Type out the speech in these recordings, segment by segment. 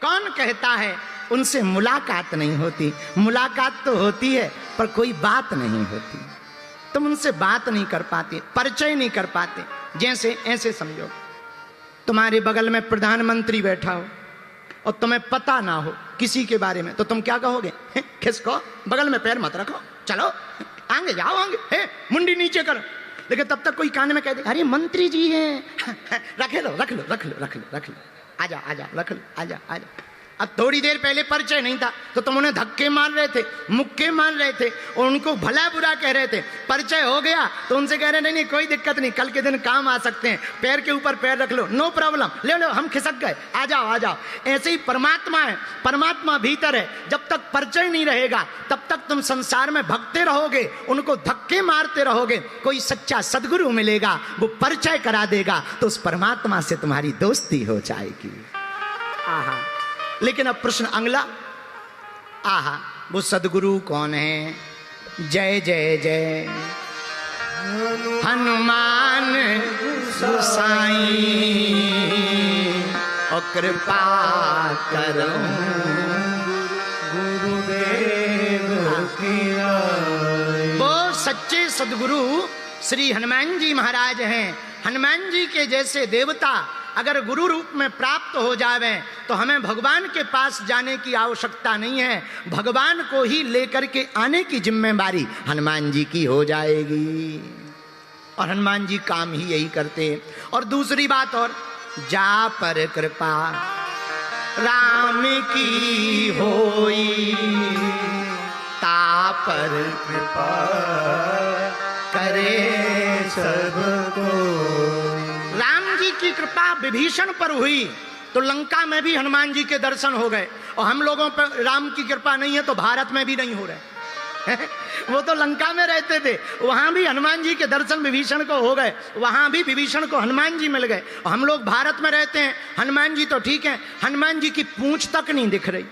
कौन कहता है उनसे मुलाकात नहीं होती? मुलाकात तो होती है पर कोई बात नहीं होती। तुम उनसे बात नहीं कर पाते, परिचय नहीं कर पाते। जैसे ऐसे समझो, तुम्हारे बगल में प्रधानमंत्री बैठा हो और तुम्हें पता ना हो किसी के बारे में, तो तुम क्या कहोगे? खिसको, बगल में पैर मत रखो, चलो आगे जाओ, आगे मुंडी नीचे करो। लेकिन तब तक कोई कान में कह दे, अरे मंत्री जी हैं, रख लो रख लो रख लो रख लो रख लो, आजा आजा, रख लो, आजा आजा। अब थोड़ी देर पहले परिचय नहीं था तो तुम उन्हें धक्के मार रहे थे, मुक्के मार रहे थे और उनको भला बुरा कह रहे थे। परिचय हो गया तो उनसे कह रहे नहीं नहीं कोई दिक्कत नहीं, कल के दिन काम आ सकते हैं, पैर के ऊपर पैर रख लो, नो प्रॉब्लम, ले लो, हम खिसक गए, आ जाओ आ जाओ। ऐसे ही परमात्मा है, परमात्मा भीतर है। जब तक परिचय नहीं रहेगा तब तक तुम संसार में भगते रहोगे, उनको धक्के मारते रहोगे। कोई सच्चा सदगुरु मिलेगा, वो परिचय करा देगा तो उस परमात्मा से तुम्हारी दोस्ती हो जाएगी। आहा, लेकिन अब प्रश्न अगला, आहा, वो सदगुरु कौन है? जय जय जय हनुमान गोसाई, और कृपा करो गुरुदेव की। वो सच्चे सदगुरु श्री हनुमान जी महाराज हैं। हनुमान जी के जैसे देवता अगर गुरु रूप में प्राप्त हो जावे तो हमें भगवान के पास जाने की आवश्यकता नहीं है, भगवान को ही लेकर के आने की जिम्मेदारी हनुमान जी की हो जाएगी। और हनुमान जी काम ही यही करते हैं। और दूसरी बात और, जा पर कृपा राम की होई, ता पर कृपा करे सबको। राम जी की कृपा विभीषण पर हुई तो लंका में भी हनुमान जी के दर्शन हो गए, और हम लोगों पर राम की कृपा नहीं है तो भारत में भी नहीं हो रहे। वो तो लंका में रहते थे, वहां भी हनुमान जी के दर्शन विभीषण को हो गए, वहां भी विभीषण को हनुमान जी मिल गए। और हम लोग भारत में रहते हैं, हनुमान जी तो ठीक है, हनुमान जी की पूंछ तक नहीं दिख रही।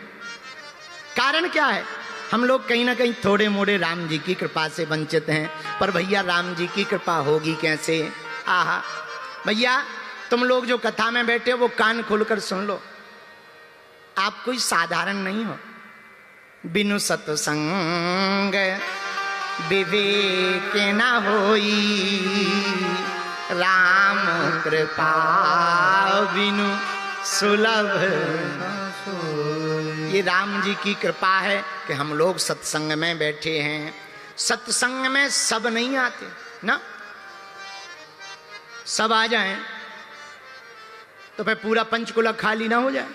कारण क्या है? हम लोग कहीं ना कहीं थोड़े मोड़े राम जी की कृपा से वंचित हैं। पर भैया राम जी की कृपा होगी कैसे? आहा भैया, तुम लोग जो कथा में बैठे हो वो कान खोलकर सुन लो, आप कोई साधारण नहीं हो। बिनु सत्संग विवेक न होई, राम कृपा बिनु सुलभ। ये राम जी की कृपा है कि हम लोग सत्संग में बैठे हैं। सत्संग में सब नहीं आते ना, सब आ जाएं तो फिर पूरा पंचकुला खाली ना हो जाए।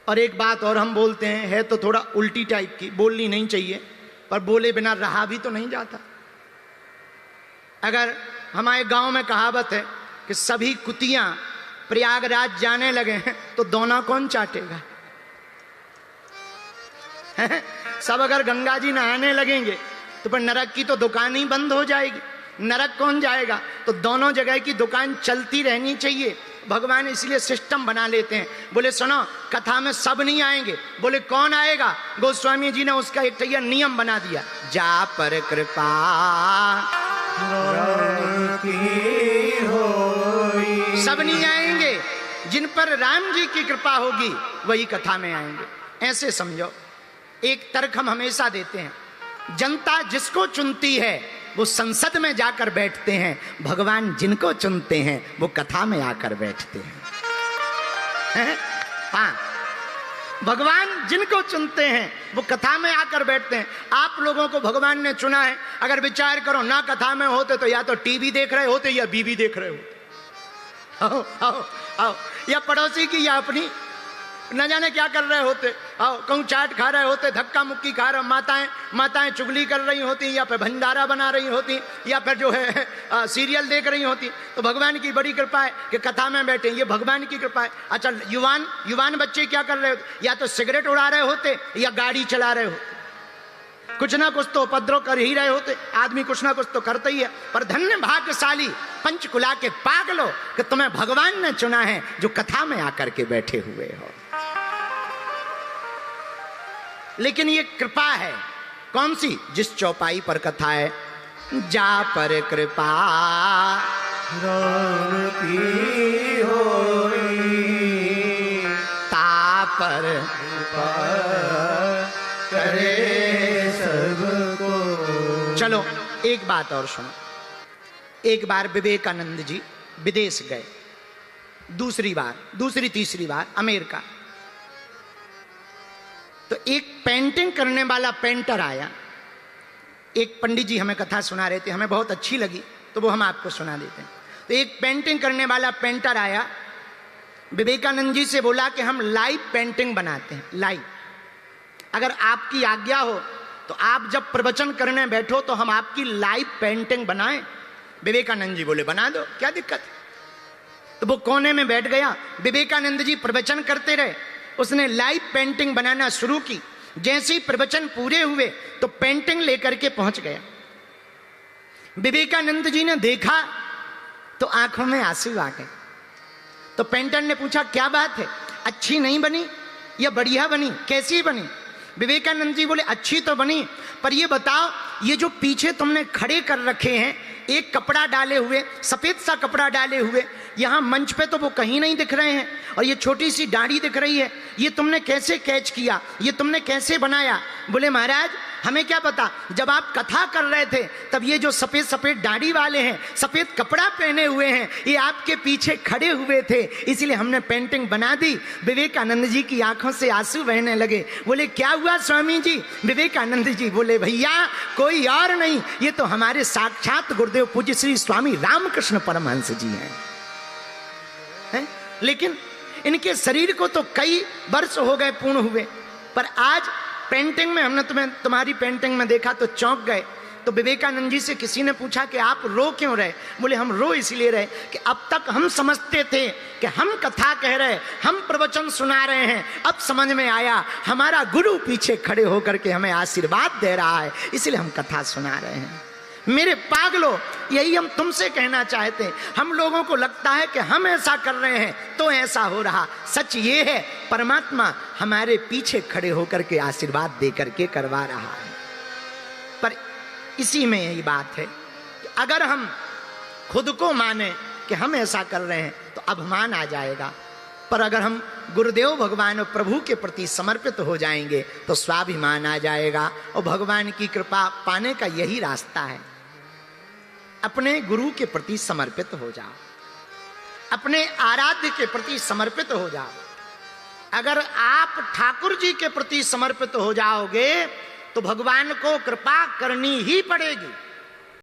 और एक बात और हम बोलते हैं, है तो थोड़ा उल्टी टाइप की, बोलनी नहीं चाहिए, पर बोले बिना रहा भी तो नहीं जाता। अगर हमारे गांव में कहावत है कि सभी कुतियां प्रयागराज जाने लगे हैं तो दोना कौन चाटेगा? सब अगर गंगा जी नहाने लगेंगे तो फिर नरक की तो दुकान ही बंद हो जाएगी, नरक कौन जाएगा? तो दोनों जगह की दुकान चलती रहनी चाहिए। भगवान इसलिए सिस्टम बना लेते हैं। बोले सुनो, कथा में सब नहीं आएंगे। बोले कौन आएगा? गोस्वामी जी ने उसका एक नियम बना दिया, जा पर कृपा सब नहीं आएंगे, जिन पर राम जी की कृपा होगी वही कथा में आएंगे। ऐसे समझो, एक तर्क हम हमेशा देते हैं, जनता जिसको चुनती है वो संसद में जाकर बैठते हैं, भगवान जिनको चुनते हैं वो कथा में आकर बैठते हैं। हाँ, भगवान जिनको चुनते हैं वो कथा में आकर बैठते हैं। आप लोगों को भगवान ने चुना है, अगर विचार करो ना कथा में होते तो या तो टीवी देख रहे होते या बीवी देख रहे होते। आओ आओ आओ, या पड़ोसी की या अपनी न जाने क्या कर रहे होते। आओ, कहूँ चाट खा रहे होते, धक्का मुक्की खा रहे, माताएं चुगली कर रही होती, या फिर भंडारा बना रही होती, या फिर जो है सीरियल देख रही होती। तो भगवान की बड़ी कृपा है कि कथा में बैठे, ये भगवान की कृपा है। अच्छा, युवान बच्चे क्या कर रहे होते? या तो सिगरेट उड़ा रहे होते या गाड़ी चला रहे होते। कुछ ना कुछ तो उपद्रव कर ही रहे होते। आदमी कुछ ना कुछ तो करता ही है। पर धन्य भाग्यशाली पंचकुला के पागलो कि तुम्हें भगवान ने चुना है जो कथा में आकर के बैठे हुए हो। लेकिन ये कृपा है कौन सी? जिस चौपाई पर कथा है, जा पर कृपा राम की होई, पर करे सबको। चलो एक बात और सुनो। एक बार विवेकानंद जी विदेश गए, दूसरी तीसरी बार अमेरिका। तो एक पेंटिंग करने वाला पेंटर आया। एक पंडित जी हमें कथा सुना रहे थे, हमें बहुत अच्छी लगी तो वो हम आपको सुना देते हैं। तो एक पेंटिंग करने वाला पेंटर आया, विवेकानंद जी से बोला कि हम लाइव पेंटिंग बनाते हैं, लाइव। अगर आपकी आज्ञा हो तो आप जब प्रवचन करने बैठो तो हम आपकी लाइव पेंटिंग बनाएं। विवेकानंद जी बोले बना दो, क्या दिक्कत है। तो वो कोने में बैठ गया, विवेकानंद जी प्रवचन करते रहे, उसने लाइव पेंटिंग बनाना शुरू की। जैसे ही प्रवचन पूरे हुए तो पेंटिंग लेकर के पहुंच गया। विवेकानंद जी ने देखा तो आंखों में आंसू आ गए। तो पेंटर ने पूछा क्या बात है, अच्छी नहीं बनी या बढ़िया बनी, कैसी बनी? विवेकानंद जी बोले अच्छी तो बनी, पर ये बताओ ये जो पीछे तुमने खड़े कर रखे हैं, एक कपड़ा डाले हुए, सफेद सा कपड़ा डाले हुए, यहां मंच पे तो वो कहीं नहीं दिख रहे हैं, और ये छोटी सी दाढ़ी दिख रही है, ये तुमने कैसे कैच किया, ये तुमने कैसे बनाया? बोले महाराज हमें क्या पता, जब आप कथा कर रहे थे तब ये जो सफेद सफेद दाढ़ी वाले हैं, सफेद कपड़ा पहने हुए हैं, ये आपके पीछे खड़े हुए थे, इसलिए हमने पेंटिंग बना दी। विवेकानंद जी की आंखों से आंसू बहने लगे। बोले क्या हुआ स्वामी जी? विवेकानंद जी बोले भैया कोई और नहीं, ये तो हमारे साक्षात गुरुदेव पूज्य श्री स्वामी रामकृष्ण परमहंस जी हैं। लेकिन इनके शरीर को तो कई वर्ष हो गए पूर्ण हुए, पर आज पेंटिंग में हमने तुम्हारी पेंटिंग में देखा तो चौंक गए। तो विवेकानंद जी से किसी ने पूछा कि आप रो क्यों रहे? बोले हम रो इसलिए रहे कि अब तक हम समझते थे कि हम कथा कह रहे, हम प्रवचन सुना रहे हैं, अब समझ में आया हमारा गुरु पीछे खड़े होकर के हमें आशीर्वाद दे रहा है, इसलिए हम कथा सुना रहे हैं। मेरे पागलों, यही हम तुमसे कहना चाहते हैं। हम लोगों को लगता है कि हम ऐसा कर रहे हैं तो ऐसा हो रहा, सच ये है परमात्मा हमारे पीछे खड़े होकर के आशीर्वाद दे करके करवा रहा है। पर इसी में यही बात है कि अगर हम खुद को माने कि हम ऐसा कर रहे हैं तो अभिमान आ जाएगा, पर अगर हम गुरुदेव भगवान और प्रभु के प्रति समर्पित हो जाएंगे तो स्वाभिमान आ जाएगा, और भगवान की कृपा पाने का यही रास्ता है। अपने गुरु के प्रति समर्पित हो जाओ, अपने आराध्य के प्रति समर्पित हो जाओ। अगर आप ठाकुर जी के प्रति समर्पित हो जाओगे तो भगवान को कृपा करनी ही पड़ेगी।